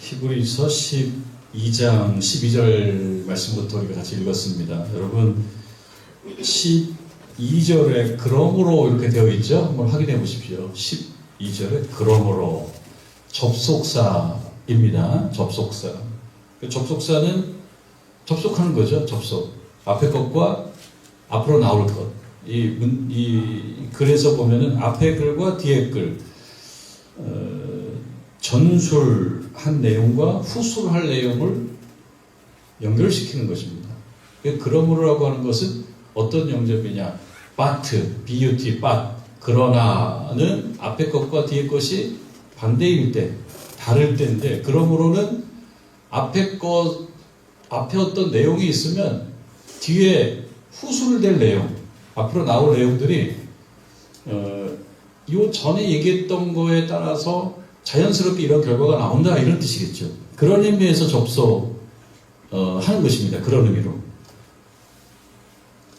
히브리서 12장 12절 말씀부터 우리가 같이 읽었습니다. 여러분 12절에 그러므로 이렇게 되어 있죠? 한번 확인해 보십시오. 12절에 그러므로 접속사입니다. 접속사. 접속사는 접속하는 거죠. 접속. 앞에 것과 앞으로 나올 것. 이 글에서 보면은 앞에 글과 뒤에 글, 전술한 내용과 후술할 내용을 연결시키는 것입니다. 그러므로라고 하는 것은 어떤 영접이냐? but, but. 그러나는 앞에 것과 뒤에 것이 반대일 때, 다를 때인데, 그러므로는 앞에 어떤 내용이 있으면 뒤에 후술될 내용, 앞으로 나올 내용들이 요 전에 얘기했던 거에 따라서 자연스럽게 이런 결과가 나온다 이런 뜻이겠죠. 그런 의미에서 하는 것입니다. 그런 의미로.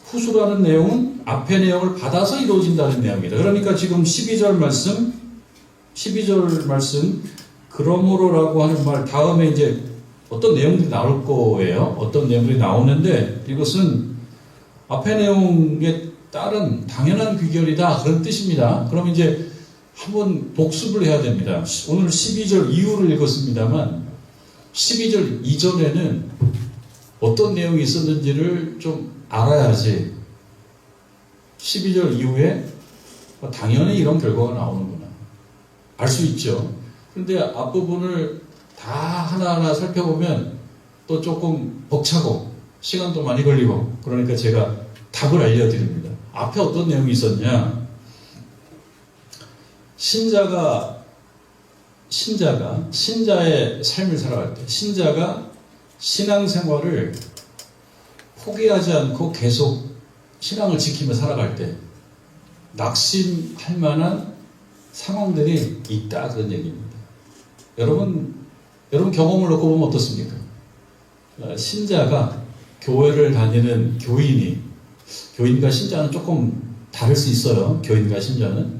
후술하는 내용은 앞의 내용을 받아서 이루어진다는 내용입니다. 그러니까 지금 12절 말씀 그러므로라고 하는 말 다음에 이제 어떤 내용들이 나올 거예요. 어떤 내용들이 나오는데 이것은 앞의 내용에 따른 당연한 귀결이다 그런 뜻입니다. 그럼 이제 한번 복습을 해야 됩니다. 오늘 12절 이후를 읽었습니다만 12절 이전에는 어떤 내용이 있었는지를 좀 알아야지 12절 이후에 당연히 이런 결과가 나오는구나 알 수 있죠. 그런데 앞부분을 다 하나하나 살펴보면 또 조금 벅차고 시간도 많이 걸리고 그러니까 제가 답을 알려드립니다. 앞에 어떤 내용이 있었냐? 신자의 삶을 살아갈 때 신자가 신앙생활을 포기하지 않고 계속 신앙을 지키며 살아갈 때 낙심할 만한 상황들이 있다 그런 얘기입니다. 여러분 경험을 놓고 보면 어떻습니까? 신자가 교회를 다니는 교인과 신자는 조금 다를 수 있어요. 교인과 신자는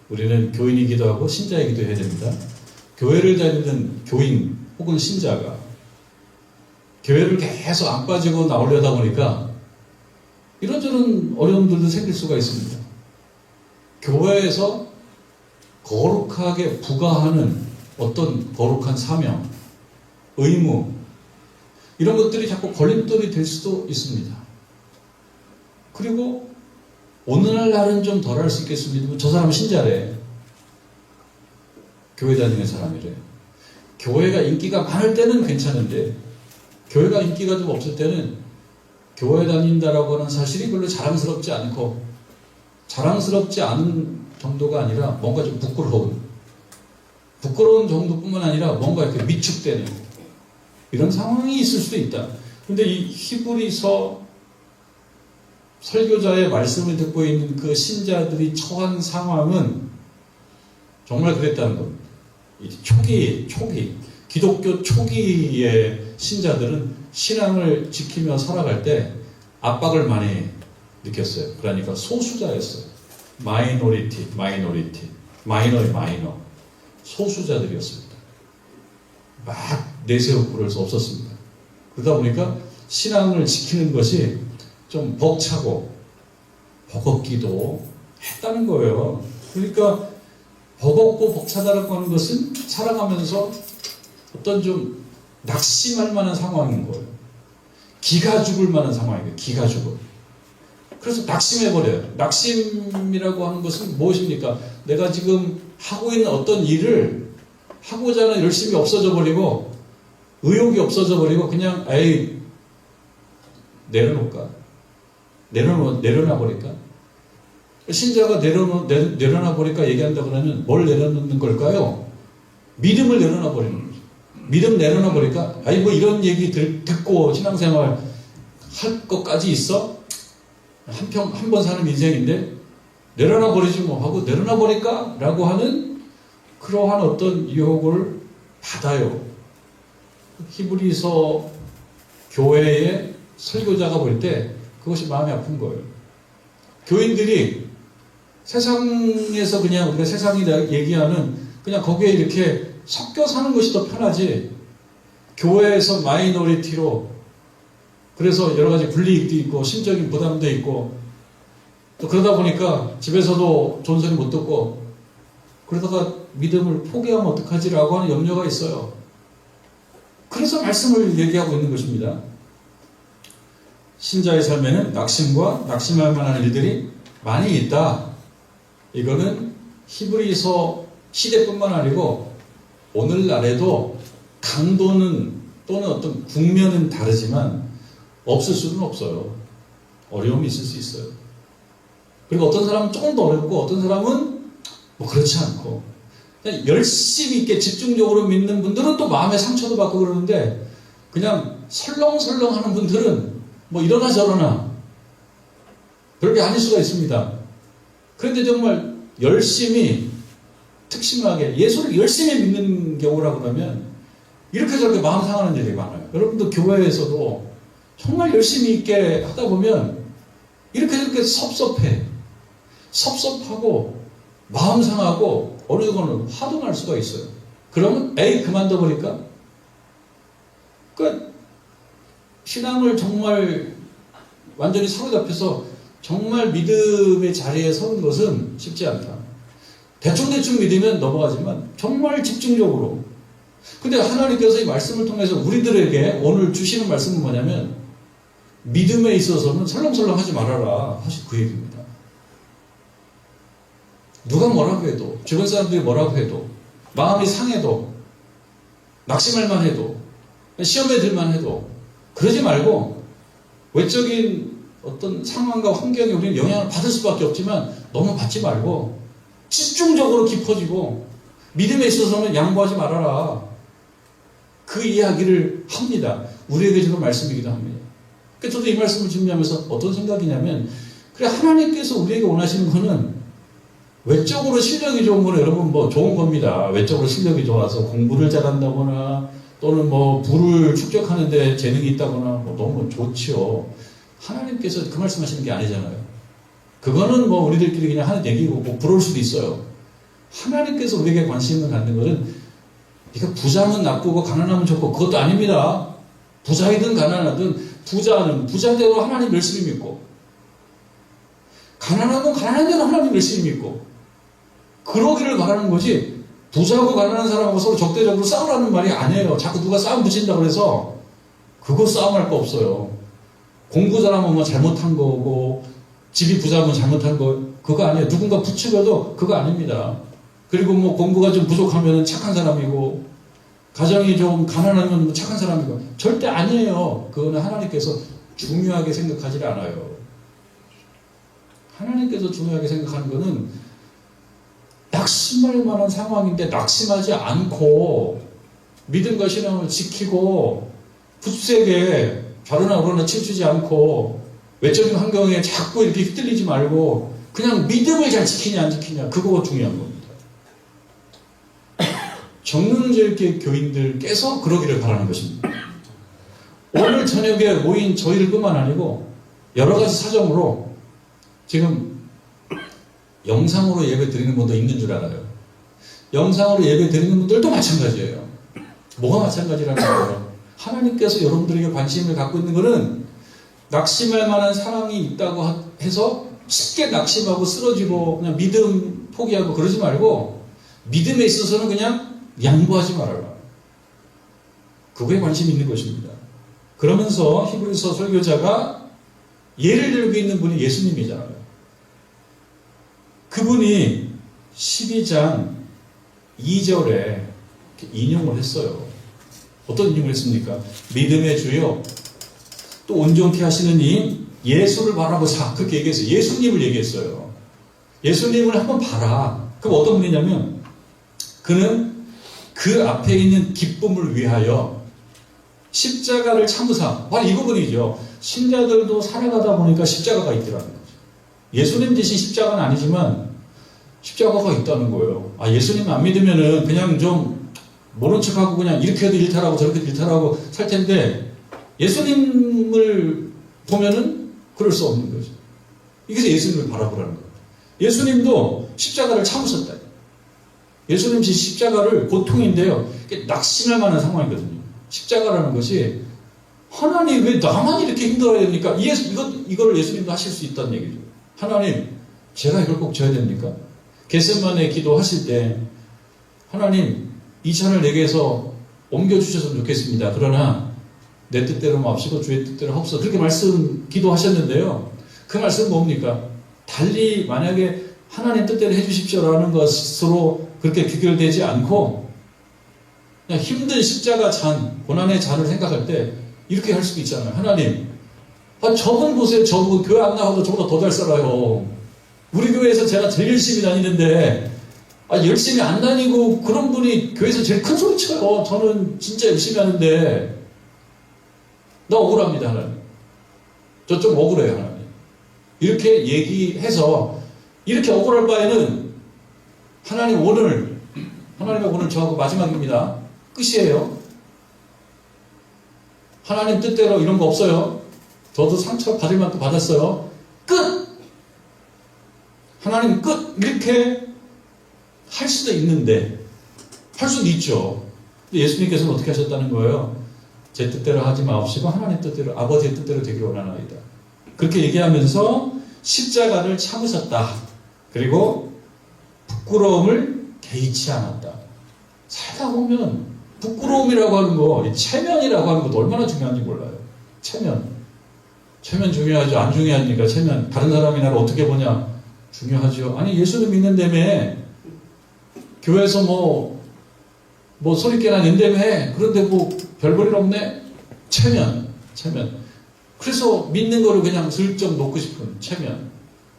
우리는 교인이기도 하고 신자이기도 해야 됩니다. 교회를 다니는 교인 혹은 신자가 교회를 계속 안 빠지고 나오려다 보니까 이런저런 어려움들도 생길 수가 있습니다. 교회에서 거룩하게 부과하는 어떤 거룩한 사명, 의무 이런 것들이 자꾸 걸림돌이 될 수도 있습니다. 그리고 오늘날은 좀 덜 할 수 있겠습니다. 저 사람은 신자래. 교회 다니는 사람이래. 교회가 인기가 많을 때는 괜찮은데 교회가 인기가 좀 없을 때는 교회 다닌다라고 하는 사실이 별로 자랑스럽지 않고 자랑스럽지 않은 정도가 아니라 뭔가 좀 부끄러운 정도뿐만 아니라 뭔가 이렇게 위축되는 이런 상황이 있을 수도 있다. 그런데 이 히브리서 설교자의 말씀을 듣고 있는 그 신자들이 처한 상황은 정말 그랬다는 겁니다. 초기 기독교 초기의 신자들은 신앙을 지키며 살아갈 때 압박을 많이 느꼈어요. 그러니까 소수자였어요. 마이너의 마이너 소수자들이었습니다. 막 내세우고 그럴 수 없었습니다. 그러다 보니까 신앙을 지키는 것이 좀 벅차고 버겁기도 했다는 거예요. 그러니까 버겁고 벅차다라고 하는 것은 살아가면서 어떤 좀 낙심할 만한 상황인 거예요. 기가 죽을 만한 상황이에요. 기가 죽을. 그래서 낙심해버려요. 낙심이라고 하는 것은 무엇입니까? 내가 지금 하고 있는 어떤 일을 하고자 하는 열심이 없어져 버리고 의욕이 없어져 버리고 그냥 내려놔 버릴까? 신자가 내려놔 버릴까 얘기한다 그러면 뭘 내려놓는 걸까요? 믿음을 내려놔 버리는 거죠. 믿음 내려놔 버릴까? 뭐 이런 얘기 듣고 신앙생활 할 것까지 있어? 한 번 사는 인생인데 내려놔 버리지 뭐 하고 내려놔 버릴까? 라고 하는 그러한 어떤 유혹을 받아요. 히브리서 교회의 설교자가 볼 때 그것이 마음이 아픈 거예요. 교인들이 세상에서 우리가 세상이 얘기하는 그냥 거기에 이렇게 섞여 사는 것이 더 편하지 교회에서 마이너리티로 그래서 여러 가지 불이익도 있고 심적인 부담도 있고 또 그러다 보니까 집에서도 좋은 소리 못 듣고 그러다가 믿음을 포기하면 어떡하지라고 하는 염려가 있어요. 그래서 말씀을 얘기하고 있는 것입니다. 신자의 삶에는 낙심과 낙심할 만한 일들이 많이 있다. 이거는 히브리서 시대뿐만 아니고 오늘날에도 강도는 또는 어떤 국면은 다르지만 없을 수는 없어요. 어려움이 있을 수 있어요. 그리고 어떤 사람은 조금 더 어렵고 어떤 사람은 뭐 그렇지 않고 그냥 열심히 있게 집중적으로 믿는 분들은 또 마음의 상처도 받고 그러는데 그냥 설렁설렁 하는 분들은 뭐 이러나 저러나 그렇게 아닐 수가 있습니다. 그런데 정말 열심히 특심하게 예수를 열심히 믿는 경우라고 하면 이렇게 저렇게 마음 상하는 일이 많아요. 여러분도 교회에서도 정말 열심히 있게 하다 보면 이렇게 저렇게 섭섭하고 마음 상하고 어느 거는 화도 날 수가 있어요. 그러면 에이 그만둬 버릴까? 그러니까 신앙을 정말 완전히 사로잡혀서 정말 믿음의 자리에 서는 것은 쉽지 않다. 대충대충 믿으면 넘어가지만 정말 집중적으로. 근데 하나님께서 이 말씀을 통해서 우리들에게 오늘 주시는 말씀은 뭐냐면 믿음에 있어서는 설렁설렁 하지 말아라. 사실 그 얘기입니다. 누가 뭐라고 해도 주변 사람들이 뭐라고 해도 마음이 상해도 낙심할 만해도 시험에 들만 해도 그러지 말고 외적인 어떤 상황과 환경에 우리는 영향을 받을 수밖에 없지만 너무 받지 말고 집중적으로 깊어지고 믿음에 있어서는 양보하지 말아라. 그 이야기를 합니다. 우리에게 주는 말씀이기도 합니다. 그러니까 저도 이 말씀을 준비하면서 어떤 생각이냐면 그래 하나님께서 우리에게 원하시는 거는 외적으로 실력이 좋은 거는 여러분 뭐 좋은 겁니다. 외적으로 실력이 좋아서 공부를 잘한다거나 또는 뭐 부를 축적하는데 재능이 있다거나 뭐 너무 좋지요. 하나님께서 그 말씀하시는 게 아니잖아요. 그거는 뭐 우리들끼리 그냥 하는 얘기고 뭐 부러울 수도 있어요. 하나님께서 우리에게 관심을 갖는 것은 네가 부자면 나쁘고 가난하면 좋고 그것도 아닙니다. 부자이든 가난하든 부자는 부자대로 하나님 열심히 믿고 가난하면 가난한 대로 하나님 열심히 믿고 그러기를 바라는 것이 부자고 가난한 사람하고 서로 적대적으로 싸우라는 말이 아니에요. 자꾸 누가 싸움 붙인다고 해서 그거 싸움할 거 없어요. 공부 잘하면 뭐 잘못한 거고 집이 부자면 잘못한 거 그거 아니에요. 누군가 부추겨도 그거 아닙니다. 그리고 뭐 공부가 좀 부족하면 착한 사람이고 가정이 좀 가난하면 착한 사람이고 절대 아니에요. 그거는 하나님께서 중요하게 생각하지 않아요. 하나님께서 중요하게 생각하는 거는 낙심할 만한 상황인데 낙심하지 않고 믿음과 신앙을 지키고 굳세게 좌로나 우로나 치우치지 않고 외적인 환경에 자꾸 이렇게 휘둘리지 말고 그냥 믿음을 잘 지키냐 안 지키냐 그거가 중요한 겁니다. 정릉절개 교인들께서 그러기를 바라는 것입니다. 오늘 저녁에 모인 저희들 뿐만 아니고 여러 가지 사정으로 지금 영상으로 예배 드리는 분도 있는 줄 알아요. 영상으로 예배 드리는 분들도 마찬가지예요. 뭐가 마찬가지라는 거예요? 하나님께서 여러분들에게 관심을 갖고 있는 것은 낙심할 만한 상황이 있다고 해서 쉽게 낙심하고 쓰러지고 그냥 믿음 포기하고 그러지 말고 믿음에 있어서는 그냥 양보하지 말아라. 그거에 관심이 있는 것입니다. 그러면서 히브리서 설교자가 예를 들고 있는 분이 예수님이잖아요. 그분이 12장 2절에 인용을 했어요. 어떤 인용을 했습니까? 믿음의 주요 또 온전케 하시는 이 예수를 바라보자. 그렇게 얘기했어요. 예수님을 얘기했어요. 예수님을 한번 봐라. 그럼 어떤 분이냐면 그는 그 앞에 있는 기쁨을 위하여 십자가를 참으사. 바로 이 부분이죠. 신자들도 살아가다 보니까 십자가가 있더라는 거죠. 예수님 대신 십자가는 아니지만 십자가가 있다는 거예요. 아, 예수님 안 믿으면은 그냥 좀 모른 척하고 그냥 이렇게 해도 일탈하고 저렇게 해도 일탈하고 살 텐데 예수님을 보면은 그럴 수 없는 거죠. 이게서 예수님을 바라보라는 거예요. 예수님도 십자가를 참으셨다. 예수님 십자가를 고통인데요. 낙심할 만한 상황이거든요. 십자가라는 것이 하나님 왜 나만 이렇게 힘들어야 됩니까? 이걸 예수님도 하실 수 있다는 얘기죠. 하나님, 제가 이걸 꼭 져야 됩니까? 겟세마네 기도하실 때 하나님, 이 잔을 내게서 옮겨주셨으면 좋겠습니다. 그러나 내 뜻대로 마옵시고 주의 뜻대로 하옵소서. 그렇게 기도하셨는데요. 그 말씀은 뭡니까? 달리 만약에 하나님 뜻대로 해주십시오라는 것으로 그렇게 귀결되지 않고 그냥 힘든 십자가 잔, 고난의 잔을 생각할 때 이렇게 할 수도 있잖아요. 하나님, 저분 보세요. 저분 교회 안 나가도 저보다 더 잘 살아요. 우리 교회에서 제가 제일 열심히 다니는데 열심히 안 다니고 그런 분이 교회에서 제일 큰 소리 쳐요. 저는 진짜 열심히 하는데 나 억울합니다. 하나님. 저 좀 억울해요. 하나님. 이렇게 얘기해서 이렇게 억울할 바에는 하나님이 오늘 저하고 마지막입니다. 끝이에요. 하나님 뜻대로 이런 거 없어요. 저도 상처 받을 만큼 받았어요. 끝! 하나님 끝! 이렇게 할 수도 있는데, 할 수도 있죠. 근데 예수님께서는 어떻게 하셨다는 거예요? 제 뜻대로 하지 마옵시고 하나님 뜻대로, 아버지의 뜻대로 되기를 원하나이다. 그렇게 얘기하면서 십자가를 참으셨다. 그리고 부끄러움을 개의치 않았다. 살다 보면 부끄러움이라고 하는 거, 체면이라고 하는 것도 얼마나 중요한지 몰라요. 체면 중요하죠? 안 중요합니까? 체면. 다른 사람이 나를 어떻게 보냐? 중요하죠. 아니, 예수를 믿는다며 교회에서 뭐 소리깨나 낸다며 그런데 별 볼일 없네? 체면. 그래서 믿는 거를 그냥 슬쩍 놓고 싶은 체면.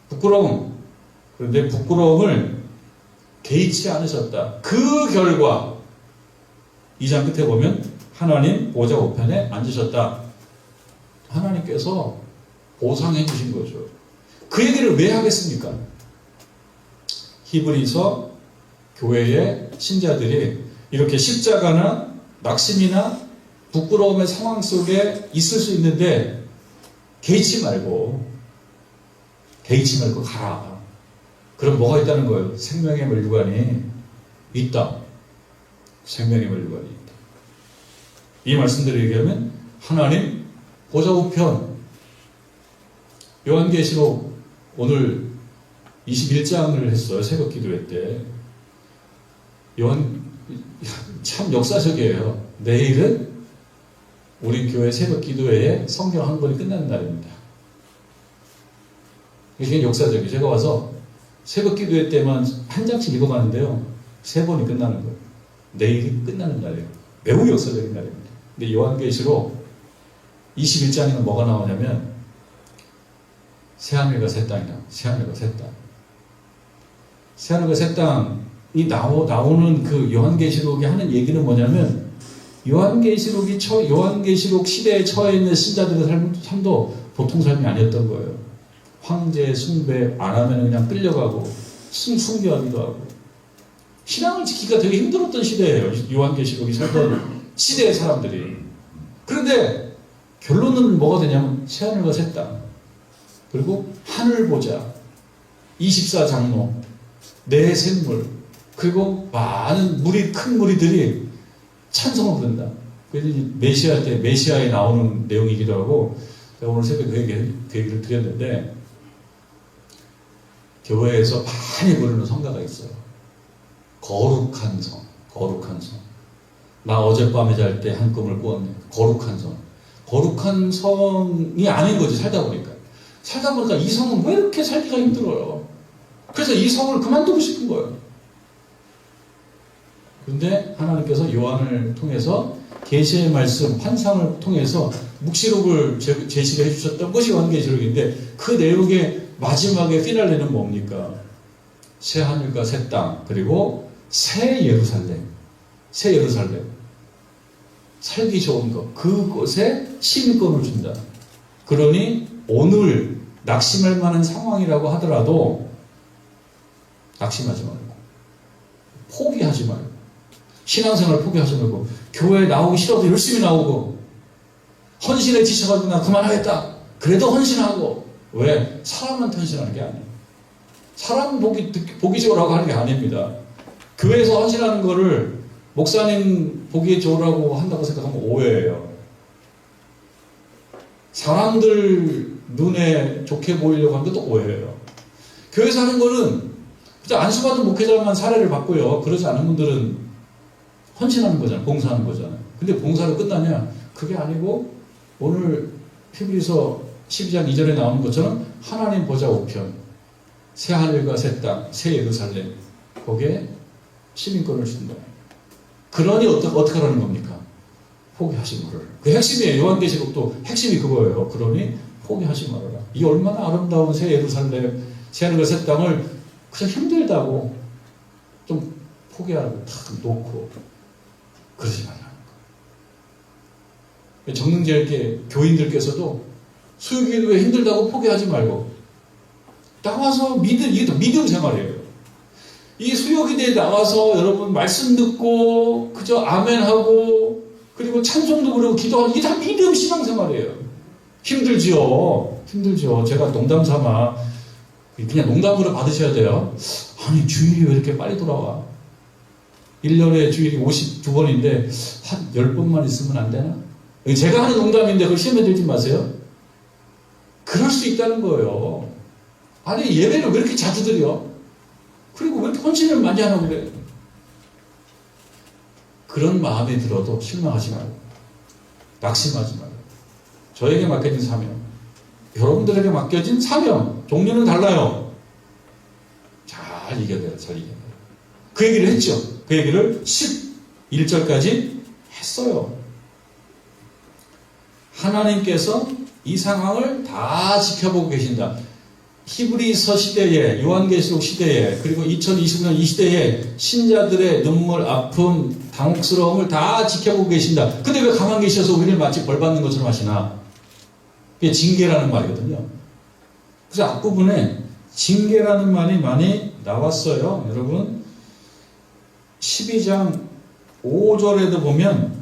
부끄러움. 그런데 부끄러움을 개의치 않으셨다. 그 결과 2장 끝에 보면 하나님 보좌 우편에 앉으셨다. 하나님께서 보상해 주신 거죠. 그 얘기를 왜 하겠습니까? 히브리서 교회의 신자들이 이렇게 십자가나 낙심이나 부끄러움의 상황 속에 있을 수 있는데 개의치 말고 가라. 그럼 뭐가 있다는 거예요? 생명의 멸류관이 있다. 생명의 멸류관이 있다. 이 말씀대로 얘기하면 하나님 보좌 우편, 요한계시록 오늘 21장을 했어요. 새벽 기도회 때. 참 역사적이에요. 내일은 우리 교회 새벽 기도회에 성경 한 권이 끝나는 날입니다. 이게 역사적이에요. 제가 와서 새벽 기도회 때만 한 장씩 읽어가는데요. 3번이 끝나는 거예요. 내일이 끝나는 날이에요. 매우 역사적인 날입니다. 근데 요한계시록 21장에는 뭐가 나오냐면 새하늘과 새 땅이다. 새하늘과 새 땅. 새하늘과 새 땅이 나오는 그 요한계시록이 하는 얘기는 뭐냐면 요한계시록 시대에 처해 있는 신자들의 삶도 보통 삶이 아니었던 거예요. 황제, 숭배 안 하면 그냥 끌려가고 숭배하기도 하고 신앙을 지키기가 되게 힘들었던 시대예요. 요한계시록이 살던 시대의 사람들이. 그런데 결론은 뭐가 되냐면 새하늘과 새 땅, 그리고 하늘 보자, 24장로, 내 생물, 그리고 많은 큰 무리들이 찬송을 부른다. 그래서 메시아 때 메시아에 나오는 내용이기도 하고, 제가 오늘 새벽에 그 얘기를 드렸는데 교회에서 많이 부르는 성가가 있어요. 거룩한 성. 나 어젯밤에 잘 때 한 꿈을 꾸었네. 거룩한 성. 거룩한 성이 아닌 거지, 살다 보니까 이 성은 왜 이렇게 살기가 힘들어요. 그래서 이 성을 그만두고 싶은 거예요. 그런데 하나님께서 요한을 통해서 계시의 말씀, 환상을 통해서 묵시록을 제시를 해주셨던 것이 요한계시록인데 그 내용의 마지막에 피날레는 뭡니까? 새 하늘과 새 땅, 그리고 새 예루살렘. 살기 좋은 것, 그곳에 시민권을 준다. 그러니 오늘 낙심할 만한 상황이라고 하더라도 낙심하지 말고, 포기하지 말고, 신앙생활 포기하지 말고, 교회에 나오기 싫어도 열심히 나오고, 헌신에 지쳐가지고 나 그만하겠다. 그래도 헌신하고. 왜? 사람한테 헌신하는 게 아니에요. 사람 보기 좋으라고 하는 게 아닙니다. 교회에서 헌신하는 거를 목사님 보기에 좋으라고 한다고 생각하면 오해예요. 사람들 눈에 좋게 보이려고 하는 것도 오해예요. 교회에서 하는 거는 그냥 안수받은 목회자만 사례를 받고요. 그러지 않은 분들은 헌신하는 거잖아요. 봉사하는 거잖아요. 근데 봉사로 끝나냐? 그게 아니고 오늘 히브리서 12장 2절에 나오는 것처럼 하나님 보좌 우편, 새 하늘과 새 땅, 새 예루살렘, 거기에 시민권을 준다. 그러니 어떻게 하라는 겁니까? 포기하지 말아라. 그 핵심이에요. 요한계시록도 핵심이 그거예요. 그러니 포기하지 말아라. 이 얼마나 아름다운 새 예루살렘, 새 하늘과 새 땅을 그냥 힘들다고 좀 포기하고 탁 놓고 그러지 말라는 거. 정릉제일교 교인들께서도 수요기도에 힘들다고 포기하지 말고 나와서 이게 또 믿음 생활이에요. 이 수요기도에 나와서 여러분 말씀 듣고 그저 아멘하고 그리고 찬송도 부르고 기도하고 이게 다 믿음 신앙생활이에요. 힘들지요. 제가 농담 삼아 그냥 농담으로 받으셔야 돼요. 아니 주일이 왜 이렇게 빨리 돌아와? 1년에 주일이 52번인데 한 10번만 있으면 안 되나? 제가 하는 농담인데 그걸 시험에 들지 마세요. 그럴 수 있다는 거예요. 아니 예배를 왜 이렇게 자주 드려? 그리고 왜 이렇게 헌신을 많이 하나 그래? 그런 마음이 들어도 실망하지 말고 낙심하지 말고 저에게 맡겨진 사명, 여러분들에게 맡겨진 사명 종류는 달라요. 잘 이겨내요. 그 얘기를 했죠. 그 얘기를 11절까지 했어요. 하나님께서 이 상황을 다 지켜보고 계신다. 히브리서 시대에, 요한계시록 시대에, 그리고 2020년 이 시대에 신자들의 눈물, 아픔, 당혹스러움을 다 지켜보고 계신다. 근데 왜 가만히 계셔서 우리를 마치 벌받는 것처럼 하시나? 그게 징계라는 말이거든요. 그래서 앞부분에 징계라는 말이 많이 나왔어요. 여러분 12장 5절에도 보면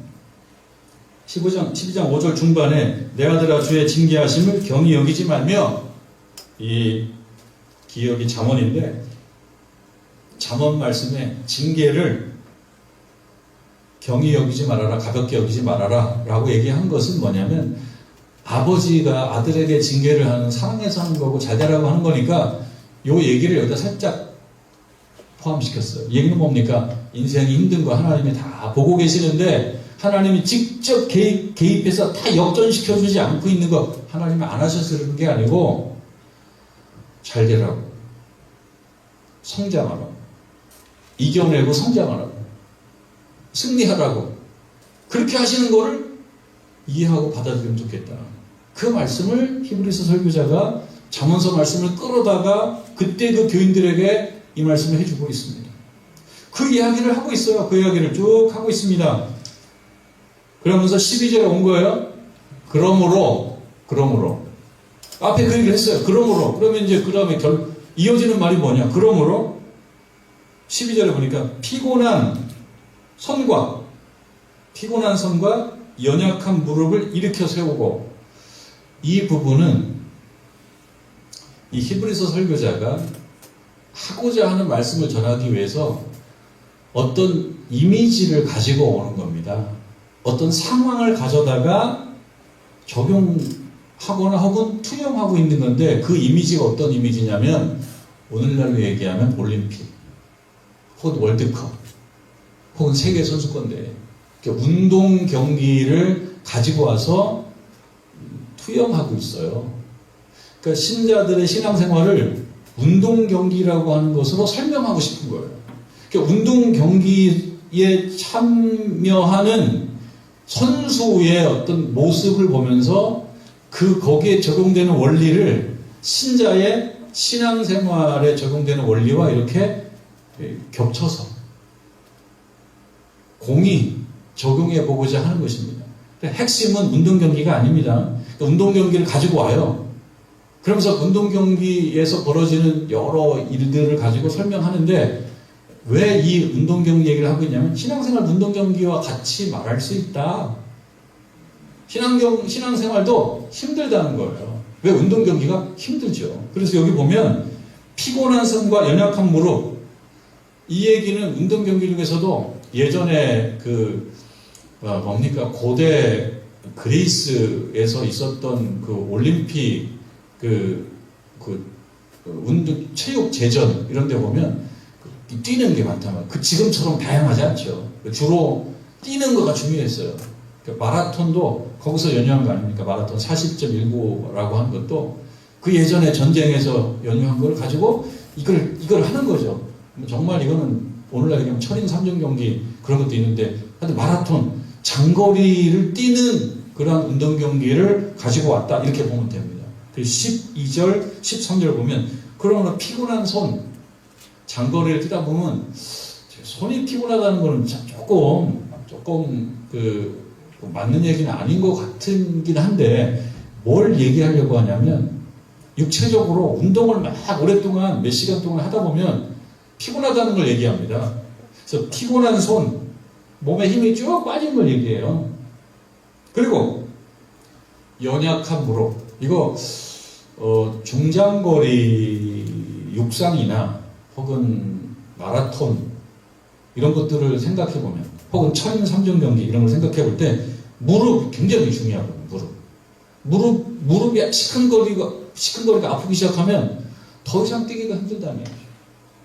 12장 5절 중반에 내 아들아 주의 징계하심을 경히 여기지 말며, 이 기억이 잠언인데 잠언 말씀에 징계를 경히 여기지 말아라, 가볍게 여기지 말아라 라고 얘기한 것은 뭐냐면 아버지가 아들에게 징계를 하는 사랑해서 하는 거고 잘되라고 하는 거니까 요 얘기를 여기다 살짝 포함시켰어요. 얘기는 뭡니까? 인생이 힘든 거 하나님이 다 보고 계시는데 하나님이 직접 개입해서 다 역전시켜주지 않고 있는 거 하나님이 안 하셔서 그런 게 아니고 잘되라고, 성장하라고, 이겨내고 성장하라고, 승리하라고 그렇게 하시는 거를 이해하고 받아들이면 좋겠다. 그 말씀을 히브리서 설교자가 잠언서 말씀을 끌어다가 그때 그 교인들에게 이 말씀을 해주고 있습니다. 그 이야기를 하고 있어요. 그 이야기를 쭉 하고 있습니다. 그러면서 12절에 온 거예요. 그러므로 앞에 그 얘기를 했어요. 그러면 이제 그 다음에 이어지는 말이 뭐냐? 그러므로 12절에 보니까 피곤한 손과 연약한 무릎을 일으켜 세우고, 이 부분은 이 히브리서 설교자가 하고자 하는 말씀을 전하기 위해서 어떤 이미지를 가지고 오는 겁니다. 어떤 상황을 가져다가 적용하거나 혹은 투영하고 있는 건데, 그 이미지가 어떤 이미지냐면 오늘날로 얘기하면 올림픽 혹은 월드컵 혹은 세계 선수권대회, 운동 경기를 가지고 와서 투영하고 있어요. 그러니까 신자들의 신앙생활을 운동 경기라고 하는 것으로 설명하고 싶은 거예요. 그러니까 운동 경기에 참여하는 선수의 어떤 모습을 보면서 거기에 적용되는 원리를 신자의 신앙생활에 적용되는 원리와 이렇게 겹쳐서 공히 적용해 보고자 하는 것입니다. 핵심은 운동 경기가 아닙니다. 운동 경기를 가지고 와요. 그러면서 운동 경기에서 벌어지는 여러 일들을 가지고 설명하는데, 왜 이 운동 경기 얘기를 하고 있냐면 신앙생활 운동 경기와 같이 말할 수 있다. 신앙생활도 힘들다는 거예요. 왜? 운동 경기가 힘들죠. 그래서 여기 보면 피곤한 손과 연약한 무릎, 이 얘기는 운동 경기 중에서도 예전에 뭡니까 고대 그리스에서 있었던 그 올림픽 운동 체육 제전 이런 데 보면 뛰는 게 많다면 지금처럼 다양하지 않죠. 주로 뛰는 거가 중요했어요. 마라톤도 거기서 연유한 거 아닙니까? 마라톤 40.19라고 하는 것도 그 예전에 전쟁에서 연유한 걸 가지고 이걸 하는 거죠. 정말 이거는 오늘날 얘기하면 철인 3종 경기 그런 것도 있는데 하여튼 마라톤 장거리를 뛰는 그런 운동 경기를 가지고 왔다 이렇게 보면 됩니다. 12절, 13절 보면 그러나 피곤한 손 장거리를 뛰다 보면 손이 피곤하다는 거는 조금 맞는 얘기는 아닌 것 같긴 한데 뭘 얘기하려고 하냐면 육체적으로 운동을 막 오랫동안 몇 시간 동안 하다 보면 피곤하다는 걸 얘기합니다. 그래서 피곤한 손, 몸에 힘이 쭉 빠진 걸 얘기해요. 그리고 연약한 무릎, 이거 중장거리 육상이나 혹은 마라톤 이런 것들을 생각해보면 혹은 철인 3종 경기 이런 걸 생각해볼 때 무릎 굉장히 중요하거든요. 무릎이 시큰거리가 아프기 시작하면 더 이상 뛰기가 힘들다는 얘기죠.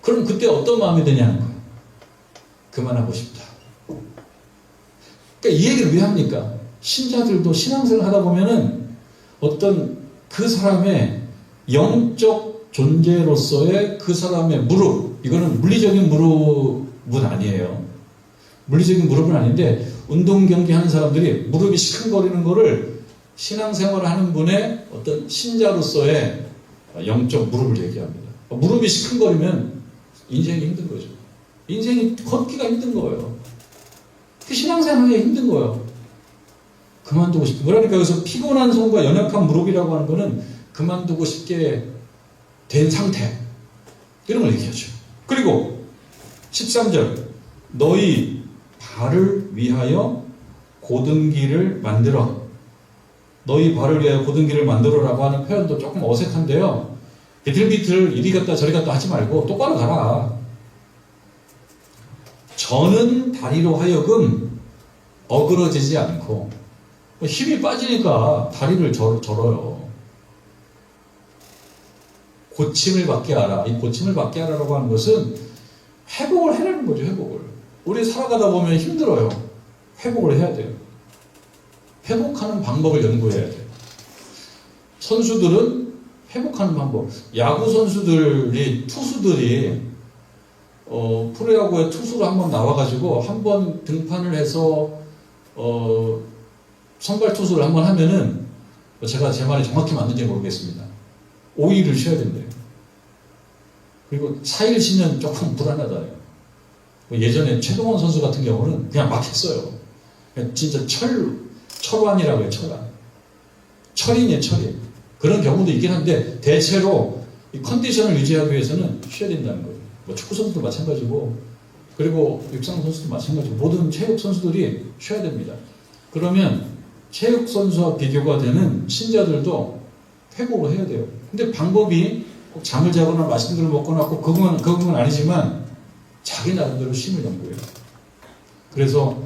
그럼 그때 어떤 마음이 드냐는 거예요. 그만하고 싶다. 그러니까 이 얘기를 왜 합니까? 신자들도 신앙생활 하다 보면은 어떤 그 사람의 영적 존재로서의 그 사람의 무릎, 이거는 물리적인 무릎은 아니에요. 물리적인 무릎은 아닌데 운동 경기 하는 사람들이 무릎이 시큰거리는 거를 신앙생활을 하는 분의 어떤 신자로서의 영적 무릎을 얘기합니다. 무릎이 시큰거리면 인생이 힘든 거죠. 인생이 걷기가 힘든 거예요. 신앙생활하기 힘든 거예요. 그만두고 싶은. 그러니까 여기서 피곤한 손과 연약한 무릎이라고 하는 거는 그만두고 싶게 된 상태. 이런 걸 얘기하죠. 그리고 13절 너희 발을 위하여 고등기를 만들어. 너희 발을 위하여 고등기를 만들어라고 하는 표현도 조금 어색한데요. 비틀비틀 이리 갔다 저리 갔다 하지 말고 똑바로 가라. 저는 다리로 하여금 어그러지지 않고 힘이 빠지니까 다리를 절어요. 고침을 받게 하라. 이 고침을 받게 하라라고 하는 것은 회복을 해라는 거죠. 회복을. 우리 살아가다 보면 힘들어요. 회복을 해야 돼요. 회복하는 방법을 연구해야 돼요. 선수들은 회복하는 방법. 야구 선수들이 투수들이 프로야구에 투수로 한번 나와가지고 한번 등판을 해서 선발 투수를 한번 하면은 제가 제 말이 정확히 맞는지 모르겠습니다. 5일을 쉬어야 된대요. 그리고 4일 쉬면 조금 불안하다요. 예전에 최동원 선수 같은 경우는 그냥 막 했어요. 진짜 철완이라고 해요. 철인이에요. 철인. 그런 경우도 있긴 한데 대체로 이 컨디션을 유지하기 위해서는 쉬어야 된다는 거예요. 뭐 축구 선수도 마찬가지고 그리고 육상 선수도 마찬가지고 모든 체육 선수들이 쉬어야 됩니다. 그러면 체육 선수와 비교가 되는 신자들도 회복을 해야 돼요. 근데 방법이 꼭 잠을 자거나 맛있는 걸 먹거나 꼭 그건 아니지만 자기 나름대로 쉼을 연구해요. 그래서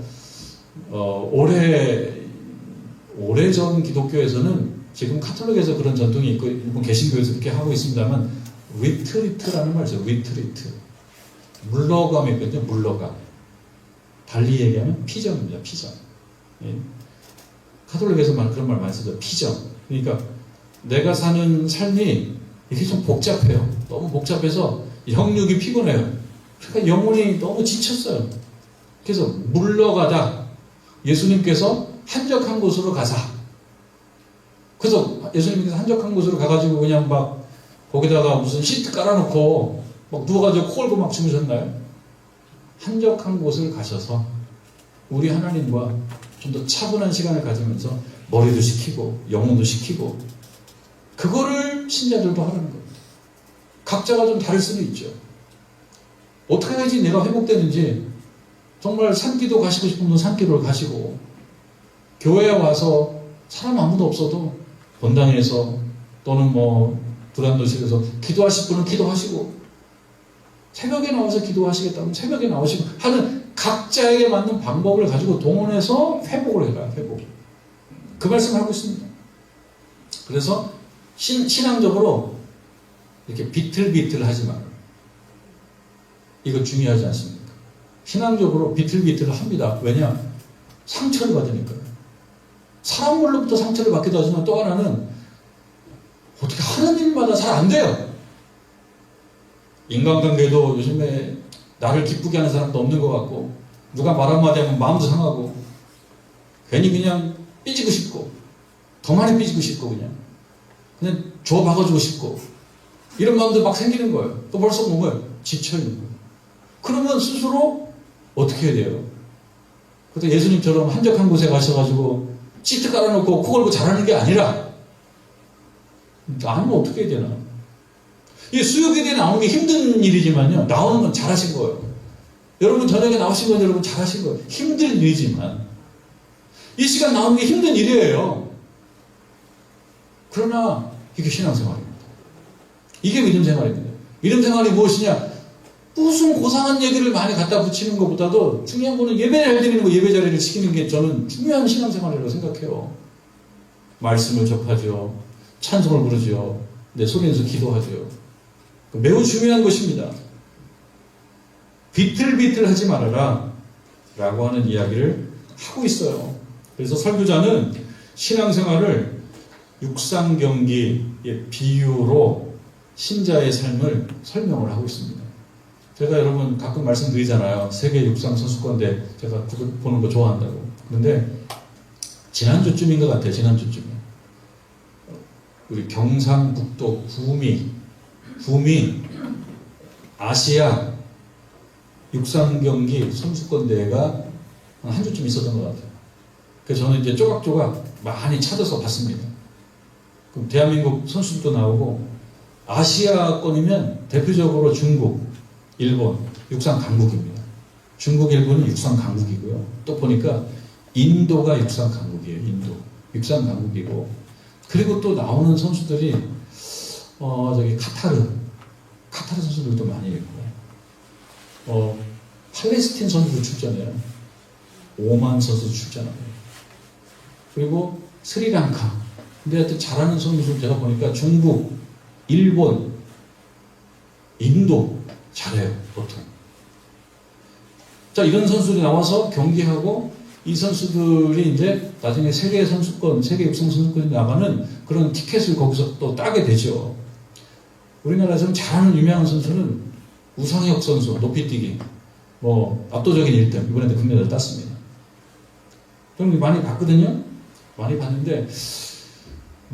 오래전 기독교에서는 지금 카톨릭에서 그런 전통이 있고 일본 개신교에서 그렇게 하고 있습니다만 리트리트라는 말이죠. 리트리트. 물러감이 있거든요. 물러감. 달리 얘기하면 피정입니다. 피정. 예. 카톨릭에서만 그런 말 많이 쓰죠. 피정. 그러니까 내가 사는 삶이 이게 좀 복잡해요. 너무 복잡해서 영육이 피곤해요. 그러니까 영혼이 너무 지쳤어요. 그래서 물러가다 예수님께서 한적한 곳으로 가자. 그래서 예수님께서 한적한 곳으로 가가지고 그냥 막 거기다가 무슨 시트 깔아놓고 막 누워가지고 코 골고 막 주무셨나요? 한적한 곳을 가셔서 우리 하나님과 좀 더 차분한 시간을 가지면서 머리도 식히고 영혼도 식히고 그거를 신자들도 하는 거예요. 각자가 좀 다를 수도 있죠. 어떻게 해야지 내가 회복되는지 정말 산기도 가시고 싶으면 산기도를 가시고 교회에 와서 사람 아무도 없어도 본당에서 또는 뭐 불안도실에서 기도하실 분은 기도하시고 새벽에 나와서 기도하시겠다면 새벽에 나오시고 하는 각자에게 맞는 방법을 가지고 동원해서 회복을 해가요. 회복. 그 말씀을 하고 있습니다. 그래서 신앙적으로 이렇게 비틀비틀하지 말아요. 이거 중요하지 않습니까? 신앙적으로 비틀비틀을 합니다. 왜냐? 상처를 받으니까요. 사람으로부터 상처를 받기도 하지만 또 하나는 어떻게 하는 일마다 잘 안 돼요. 인간관계도 요즘에 나를 기쁘게 하는 사람도 없는 것 같고, 누가 말 한마디 하면 마음도 상하고, 괜히 그냥 삐지고 싶고, 더 많이 삐지고 싶고, 그냥 줘 박아주고 싶고, 이런 마음도 막 생기는 거예요. 또 벌써 뭐예요? 지쳐있는 거예요. 그러면 스스로 어떻게 해야 돼요? 그래서 예수님처럼 한적한 곳에 가셔가지고 시트 깔아놓고 코 걸고 잘하는 게 아니라, 나는 어떻게 해야 되나? 이 수요기대에 나오는 게 힘든 일이지만요, 나오는 건 잘하신 거예요. 여러분 저녁에 나오신 건 여러분 잘하신 거예요. 힘든 일이지만 이 시간 나오는 게 힘든 일이에요. 그러나 이게 신앙생활입니다. 이게 믿음생활입니다. 믿음생활이 무엇이냐? 무슨 고상한 얘기를 많이 갖다 붙이는 것보다도 중요한 거는 예배를 드리는 거, 예배 자리를 지키는 게 저는 중요한 신앙생활이라고 생각해요. 말씀을 접하죠. 찬송을 부르죠. 내 소리내서 기도하죠. 매우 중요한 것입니다. 비틀비틀하지 말아라 라고 하는 이야기를 하고 있어요. 그래서 설교자는 신앙생활을 육상경기의 비유로 신자의 삶을 설명을 하고 있습니다. 제가 여러분 가끔 말씀드리잖아요. 세계 육상 선수권대 제가 보는 거 좋아한다고. 그런데 지난주쯤인 것 같아요. 지난주쯤에 우리 경상북도 구미 아시아 육상경기 선수권대회가 한 주쯤 있었던 것 같아요. 그래서 저는 이제 조각조각 많이 찾아서 봤습니다. 그럼 대한민국 선수들도 나오고, 아시아권이면 대표적으로 중국, 일본, 육상 강국입니다. 중국, 일본은 육상 강국이고요. 또 보니까 인도가 육상 강국이에요. 인도. 육상 강국이고. 그리고 또 나오는 선수들이, 카타르 선수들도 많이 있고, 팔레스틴 선수도 출전해요. 오만 선수 출전하고. 그리고 스리랑카. 근데 하여튼 잘하는 선수들 제가 보니까 중국, 일본, 인도 잘해요, 보통. 자, 이런 선수들이 나와서 경기하고, 이 선수들이 이제 나중에 세계 선수권, 세계 육상 선수권에 나가는 그런 티켓을 거기서 또 따게 되죠. 우리나라에서는 잘하는 유명한 선수는 우상혁 선수, 높이뛰기. 압도적인 1등. 이번에도 금메달 땄습니다. 저는 많이 봤거든요? 많이 봤는데,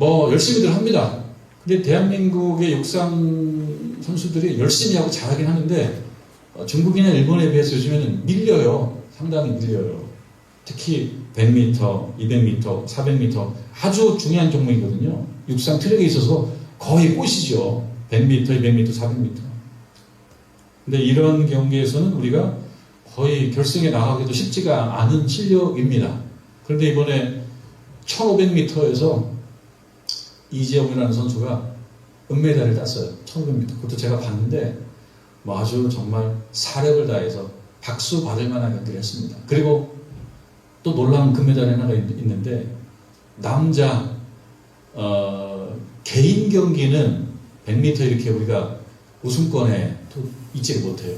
열심히들 합니다. 근데 대한민국의 육상 선수들이 열심히 하고 잘하긴 하는데, 중국이나 일본에 비해서 요즘에는 밀려요. 상당히 밀려요. 특히 100m, 200m, 400m 아주 중요한 종목이거든요. 육상 트랙에 있어서 거의 꽃이죠. 100m, 200m, 400m. 근데 이런 경기에서는 우리가 거의 결승에 나가기도 쉽지가 않은 실력입니다. 그런데 이번에 1500m에서 이재용이라는 선수가 은메달을 땄어요. 1500m. 그것도 제가 봤는데 아주 정말 사력을 다해서 박수 받을 만한 경기를 했습니다. 그리고 또 놀라운 금메달이 하나가 있는데, 남자 개인 경기는 100m 이렇게 우리가 우승권에 있지를 못해요.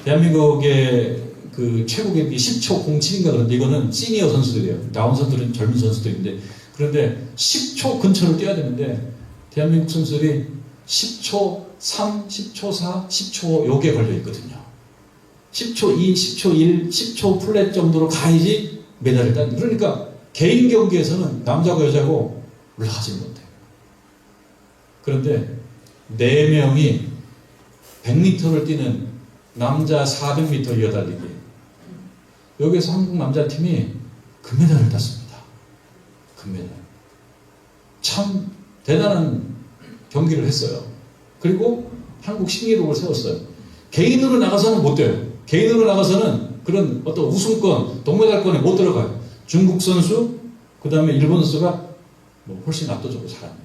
대한민국의 그 최고 경기 10초 07인가 그런데 이거는 시니어 선수들이에요. 나온 선수들은 젊은 선수들인데, 그런데 10초 근처를 뛰어야 되는데 대한민국 선수들이 10초 3, 10초 4, 10초 요게 걸려 있거든요. 10초 2, 10초 1, 10초 플랫 정도로 가야지 메달을 따는. 그러니까 개인 경기에서는 남자고 여자고 올라가지 못해요. 그런데 4명이 100m를 뛰는 남자 400m 이어달리기, 여기에서 한국 남자팀이 금메달을 땄습니다. 금메달. 참 대단한 경기를 했어요. 그리고 한국 신기록을 세웠어요. 개인으로 나가서는 못 돼요. 개인으로 나가서는 그런 어떤 우승권, 동메달권에 못 들어가요. 중국 선수, 그 다음에 일본 선수가 훨씬 압도적으로 잘합니다.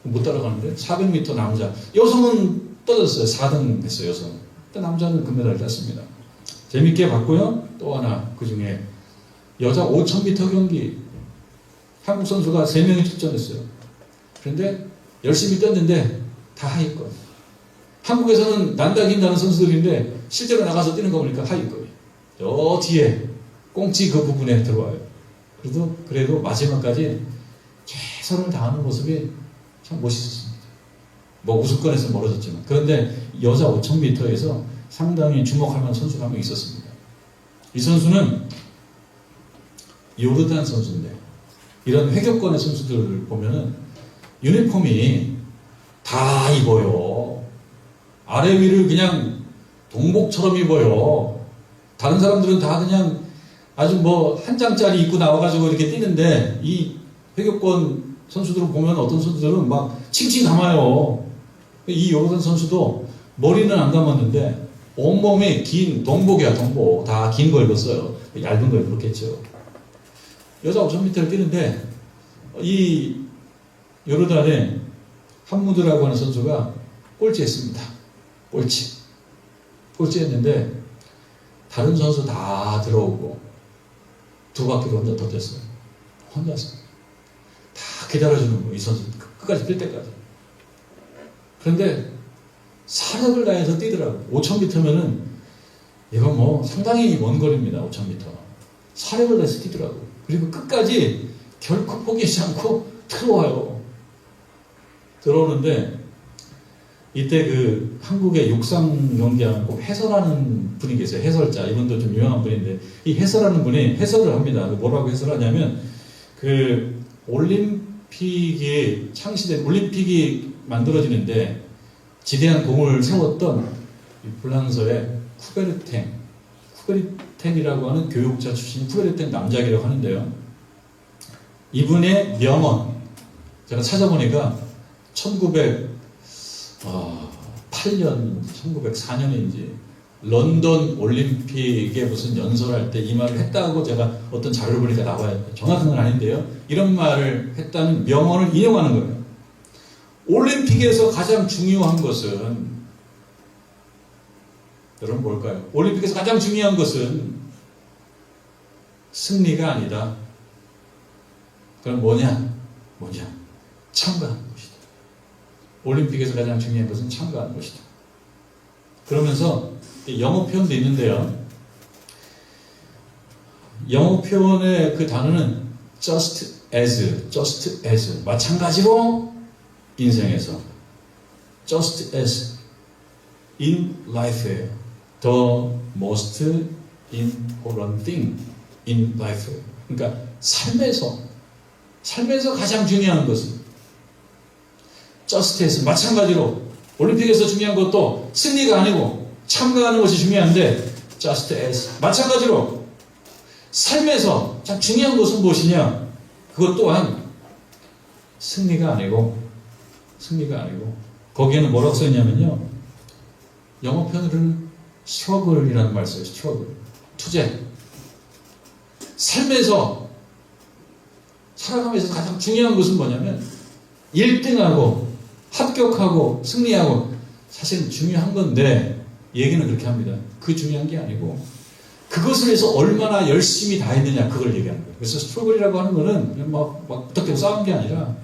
못 따라가는데 400m 남자, 여성은 떨어졌어요. 4등 했어요. 여성은. 근데 남자는 금메달을 땄습니다. 재밌게 봤고요. 또 하나 그 중에 여자 5000m 경기 한국 선수가 3명이 출전했어요. 그런데 열심히 뛰었는데 다 하위권. 한국에서는 난다 긴다는 선수들인데 실제로 나가서 뛰는 거 보니까 하위권. 저 뒤에 꽁치 그 부분에 들어와요. 그래도 마지막까지 최선을 다하는 모습이 참 멋있었습니다. 뭐 우승권에서 멀어졌지만. 그런데 여자 5000m에서 상당히 주목할 만한 선수가 한 명 있었습니다. 이 선수는 요르단 선수인데, 이런 회격권의 선수들을 보면은 유니폼이 다 입어요. 아래 위를 그냥 동복처럼 입어요. 다른 사람들은 다 그냥 아주 뭐 한 장짜리 입고 나와가지고 이렇게 뛰는데, 이 회격권 선수들을 보면 어떤 선수들은 막 칭칭 감아요. 이 요르단 선수도 머리는 안 감았는데 온몸에 긴 동복이야, 동복. 다 긴 거 입었어요. 얇은 거 입었겠죠. 여자 5000m를 뛰는데 이 요르단의 함무드라고 하는 선수가 꼴찌했습니다. 꼴찌했는데 다른 선수 다 들어오고 2바퀴를 혼자 더 뛰었어요. 혼자서 다 기다려주는 거예요. 이 선수 끝까지 뛸 때까지. 그런데 사력을 다해서 뛰더라고요. 5000m면은 이건 뭐 상당히 먼 거리입니다. 5000m. 사력을 다해서 뛰더라고요. 그리고 끝까지 결코 포기하지 않고 들어오는데, 이때 그 한국의 육상 경기하는 꼭 해설하는 분이 계세요. 해설자. 이분도 좀 유명한 분인데, 이 해설하는 분이 해설을 합니다. 뭐라고 해설하냐면, 그 올림픽이 창시된, 올림픽이 만들어지는데 지대한 공을 세웠던 불란서의 쿠베르탱이라고 하는 교육자 출신 쿠베르탱 남작이라고 하는데요. 이분의 명언, 제가 찾아보니까 1908년, 1904년인지 런던 올림픽에 무슨 연설할 때 이 말을 했다고 제가 어떤 자료를 보니까 나와요. 정확한 건 아닌데요. 이런 말을 했다는 명언을 인용하는 거예요. 올림픽에서 가장 중요한 것은, 여러분 뭘까요? 올림픽에서 가장 중요한 것은 승리가 아니다. 그럼 뭐냐? 참가하는 것이다. 올림픽에서 가장 중요한 것은 참가하는 것이다. 그러면서 영어 표현도 있는데요. 영어 표현의 그 단어는 just as, 마찬가지로 인생에서 just as in life예요. The most important thing in life. 그러니까 삶에서 가장 중요한 것은 just as, 마찬가지로 올림픽에서 중요한 것도 승리가 아니고 참가하는 것이 중요한데 just as, 마찬가지로 삶에서 참 중요한 것은 무엇이냐? 그것 또한 승리가 아니고 거기에는 뭐라고 써있냐면요, 영어 표현으로는 struggle이라는 말 써요. struggle, 투쟁. 삶에서 살아가면서 가장 중요한 것은 뭐냐면 1등하고 합격하고 승리하고 사실은 중요한 건데, 얘기는 그렇게 합니다. 그 중요한 게 아니고 그것을 위해서 얼마나 열심히 다했느냐, 그걸 얘기하는 거예요. 그래서 스트러글이라고 하는 거는 막 어떻게 싸운 게 아니라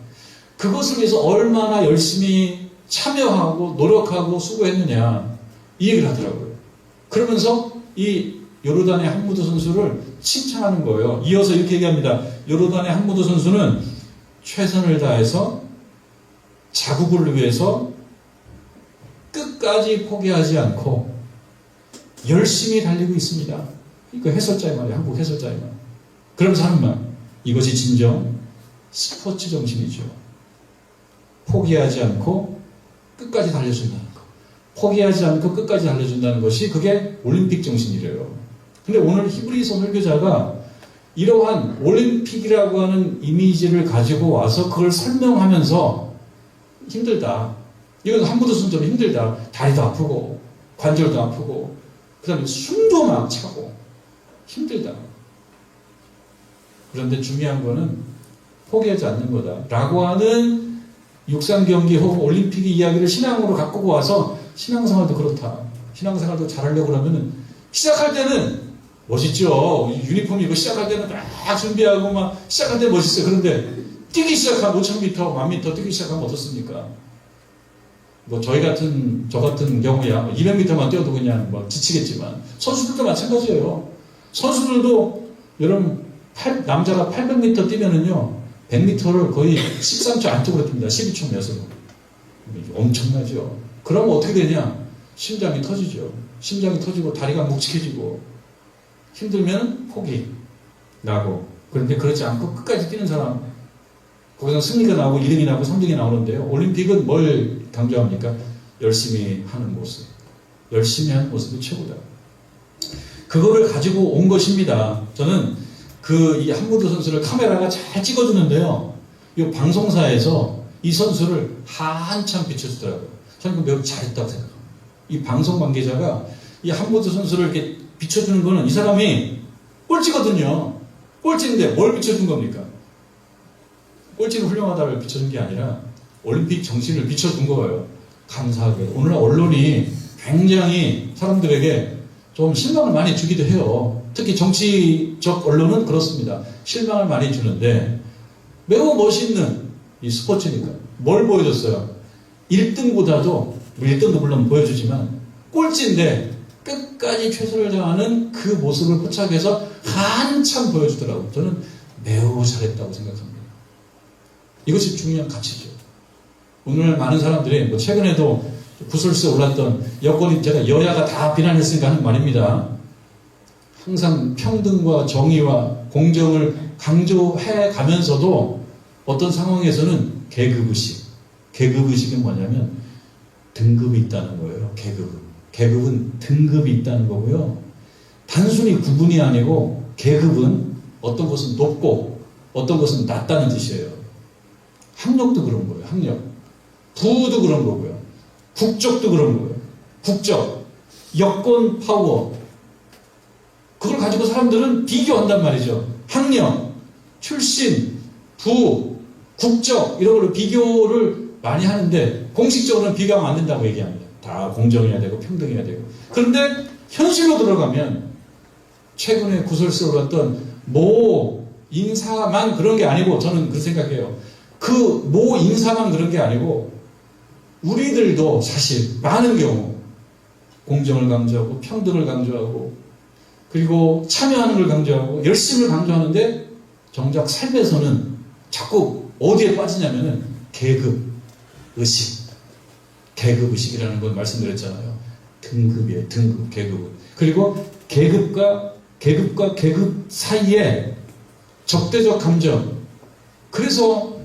그것을 위해서 얼마나 열심히 참여하고 노력하고 수고했느냐, 이 얘기를 하더라고요. 그러면서 이 요르단의 함무드 선수를 칭찬하는 거예요. 이어서 이렇게 얘기합니다. 요르단의 함무드 선수는 최선을 다해서 자국을 위해서 끝까지 포기하지 않고 열심히 달리고 있습니다. 이거 해설자의 말이에요. 한국 해설자의 말. 그러면서 하는 말. 이것이 진정 스포츠 정신이죠. 포기하지 않고 끝까지 달려준다는 것. 포기하지 않고 끝까지 달려준다는 것이 그게 올림픽 정신이래요. 근데 오늘 히브리서 설교자가 이러한 올림픽이라고 하는 이미지를 가지고 와서 그걸 설명하면서 힘들다. 이건 함무드 선수도 힘들다. 다리도 아프고 관절도 아프고 그 다음에 숨도 막 차고 힘들다. 그런데 중요한 거는 포기하지 않는 거다 라고 하는 육상경기 혹은 올림픽의 이야기를 신앙으로 갖고 와서 신앙생활도 그렇다. 신앙생활도 잘하려고 하면은 시작할 때는 멋있죠. 유니폼 입고 시작할 때는 막 준비하고 막 시작할 때 멋있어요. 그런데 뛰기 시작하면 5,000m, 10,000m 뛰기 시작하면 어떻습니까? 뭐 저 같은 경우야 200m만 뛰어도 그냥 뭐 지치겠지만 선수들도 마찬가지예요. 선수들도 여러분 남자가 800m 뛰면은요 100m를 거의 13초 안쪽으로 뜁니다. 12초 몇으로. 엄청나죠. 그러면 어떻게 되냐? 심장이 터지죠. 심장이 터지고 다리가 묵직해지고 힘들면 포기 나고. 그런데 그렇지 않고 끝까지 뛰는 사람 거기서 승리가 나오고 2등이 나오고 3등이 나오는데요. 올림픽은 뭘 강조합니까? 열심히 하는 모습. 열심히 하는 모습이 최고다. 그거를 가지고 온 것입니다. 저는 이 한무드 선수를 카메라가 잘 찍어주는데요. 이 방송사에서 이 선수를 한참 비춰주더라고요. 저는 매우 잘했다고 생각합니다. 이 방송 관계자가 이 한무드 선수를 이렇게 비춰주는 거는 이 사람이 꼴찌거든요. 꼴찌인데 뭘 비춰준 겁니까? 꼴찌는 훌륭하다를 비춰준 게 아니라 올림픽 정신을 비춰준 거예요. 감사하게. 오늘 언론이 굉장히 사람들에게 좀 실망을 많이 주기도 해요. 특히 정치적 언론은 그렇습니다. 실망을 많이 주는데 매우 멋있는 이 스포츠니까 뭘 보여줬어요? 1등보다도 1등도 물론 보여주지만 꼴찌인데 끝까지 최선을 다하는 그 모습을 포착해서 한참 보여주더라고요. 저는 매우 잘했다고 생각합니다. 이것이 중요한 가치죠. 오늘 많은 사람들이 뭐 최근에도 구설수에 올랐던 여권이 제가 여야가 다 비난했으니까 하는 말입니다. 항상 평등과 정의와 공정을 강조해 가면서도 어떤 상황에서는 계급의식. 계급의식은 뭐냐면 등급이 있다는 거예요. 계급은 등급이 있다는 거고요. 단순히 구분이 아니고 계급은 어떤 것은 높고 어떤 것은 낮다는 뜻이에요. 학력도 그런 거예요. 학력. 부도 그런 거고요. 국적도 그런 거예요. 국적, 여권, 파워. 그걸 가지고 사람들은 비교한단 말이죠. 학력, 출신, 부, 국적 이런 걸로 비교를 많이 하는데 공식적으로는 비교하면 안 된다고 얘기합니다. 다 공정해야 되고 평등해야 되고. 그런데 현실로 들어가면 최근에 구설수에 올랐던 모 인사만 그런 게 아니고 저는 그렇게 생각해요. 그 모 인사만 그런 게 아니고 우리들도 사실 많은 경우 공정을 강조하고 평등을 강조하고 그리고 참여하는 걸 강조하고 열심을 강조하는데 정작 삶에서는 자꾸 어디에 빠지냐면은 계급의식. 계급의식이라는 걸 말씀드렸잖아요. 등급이에요. 등급, 계급은. 그리고 계급과 계급 사이에 적대적 감정. 그래서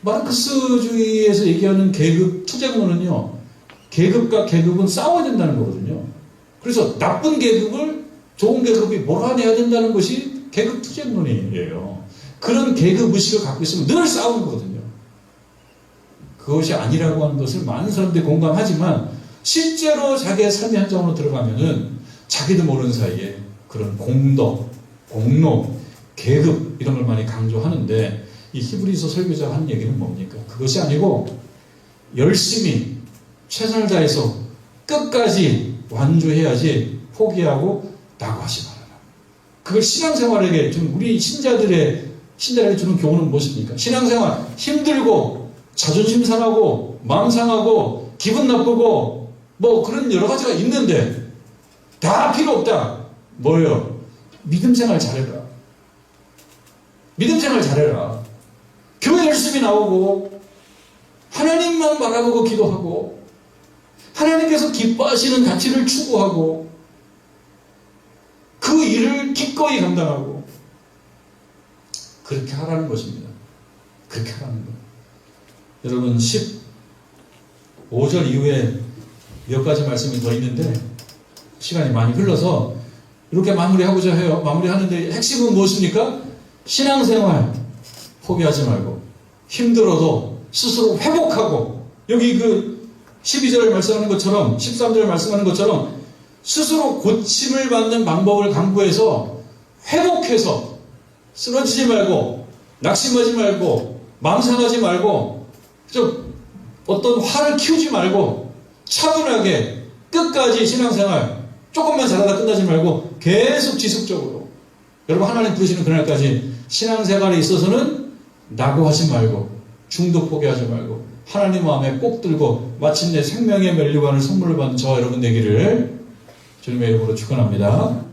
마르크스주의에서 얘기하는 계급 투쟁론은요. 계급과 계급은 싸워야 된다는 거거든요. 그래서 나쁜 계급을 좋은 계급이 몰아내야 된다는 것이 계급 투쟁론이에요. 그런 계급 의식을 갖고 있으면 늘 싸우는 거거든요. 그것이 아니라고 하는 것을 많은 사람들이 공감하지만 실제로 자기의 삶의 현장으로 들어가면은 자기도 모르는 사이에 그런 공덕, 공로, 계급 이런 걸 많이 강조하는데 이 히브리서 설교자가 하는 얘기는 뭡니까? 그것이 아니고 열심히 최선을 다해서 끝까지 완주해야지 포기하고 낙오하지 말아라. 그걸 신앙생활에게 좀 우리 신자들에게 주는 교훈은 무엇입니까? 신앙생활 힘들고 자존심 상하고 마음 상하고 기분 나쁘고 뭐 그런 여러 가지가 있는데 다 필요 없다. 뭐예요? 믿음생활 잘해라. 믿음생활 잘해라. 교회 열심히 나오고 하나님만 바라보고 기도하고 하나님께서 기뻐하시는 가치를 추구하고 그 일을 기꺼이 감당하고 그렇게 하라는 것입니다. 그렇게 하라는 것. 여러분 15절 이후에 몇 가지 말씀이 더 있는데 시간이 많이 흘러서 이렇게 마무리하고자 해요. 마무리하는데 핵심은 무엇입니까? 신앙생활 포기하지 말고 힘들어도 스스로 회복하고 여기 그 12절을 말씀하는 것처럼 13절을 말씀하는 것처럼 스스로 고침을 받는 방법을 강구해서 회복해서 쓰러지지 말고 낙심하지 말고 마음 상하지 말고 좀 어떤 화를 키우지 말고 차분하게 끝까지 신앙생활 조금만 잘하다 끝나지 말고 계속 지속적으로. 여러분, 하나님 부르시는 그날까지 신앙생활에 있어서는 낙오하지 말고 중도 포기하지 말고 하나님 마음에 꼭 들고 마침내 생명의 면류관을 선물을 받는 저와 여러분 되기를 주님의 이름으로 축원합니다.